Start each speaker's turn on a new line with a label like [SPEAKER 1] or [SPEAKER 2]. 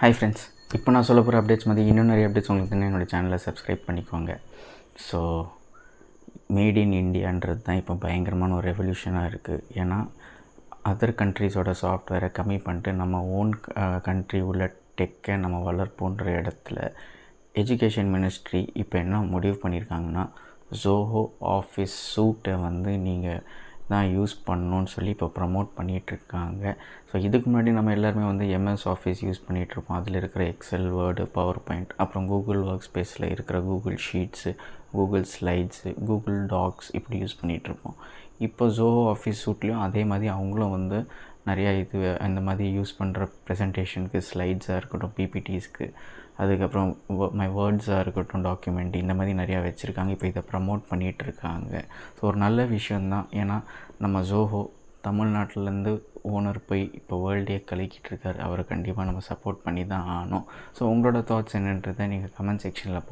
[SPEAKER 1] Hi friends, இப்போ நான் சொல்ல போகிற அப்டேட்ஸ் மாதிரி இன்னும் நிறைய அப்டேட்ஸ் உங்களுக்கு என்னோடய சேனலை சப்ஸ்கிரைப் பண்ணிக்கோங்க. ஸோ மேட் இன் இண்டியான்றது தான் இப்போ பயங்கரமான ஒரு ரெவல்யூஷனாக இருக்குது. ஏன்னா அதர் கண்ட்ரீஸோட சாஃப்ட்வேரை கம்மி பண்ணிட்டு நம்ம ஓன் கண்ட்ரி உள்ள டெக்கை நம்ம வளர்ப்போன்ற இடத்துல எஜுகேஷன் மினிஸ்ட்ரி இப்போ என்ன முடிவு பண்ணியிருக்காங்கன்னா, ஜோஹோ ஆஃபீஸ் சூட்டை நீங்கள் தான் யூஸ் பண்ணணுன்னு சொல்லி இப்போ ப்ரமோட் பண்ணிகிட்ருக்காங்க. ஸோ இதுக்கு முன்னாடி நம்ம எல்லாருமே எம்எஸ் ஆஃபீஸ் யூஸ் பண்ணிகிட்ருப்போம். அதில் இருக்கிற எக்ஸல், வேர்டு, பவர் பாயிண்ட், அப்புறம் கூகுள் ஒர்க் ஸ்பேஸில் இருக்கிற Google sheets, Google slides, Google Docs இப்படி யூஸ் பண்ணிகிட்ருப்போம். இப்போ ஜோஹோ ஆஃபீஸ் சூட்லேயும் அதே மாதிரி அவங்களும் நிறையா அந்த மாதிரி யூஸ் பண்ணுற ப்ரெசன்டேஷனுக்கு ஸ்லைட்ஸாக இருக்கட்டும், பிபிடிஸ்க்கு, அதுக்கப்புறம் மை வேர்ட்ஸாக இருக்கட்டும், டாக்குமெண்ட் இந்த மாதிரி நிறையா வச்சுருக்காங்க. இப்போ இதை ப்ரமோட் பண்ணிகிட்ருக்காங்க. ஸோ ஒரு நல்ல விஷயந்தான். ஏன்னா நம்ம ஜோஹோ தமிழ்நாட்டிலேருந்து ஓனர் போய் இப்போ வேர்ல்டே கலக்கிட்டு இருக்கார். அவரை கண்டிப்பாக நம்ம சப்போர்ட் பண்ணி தான் ஆகணும். ஸோ உங்களோட தாட்ஸ் என்னன்றதை நீங்கள் கமெண்ட் செக்ஷனில்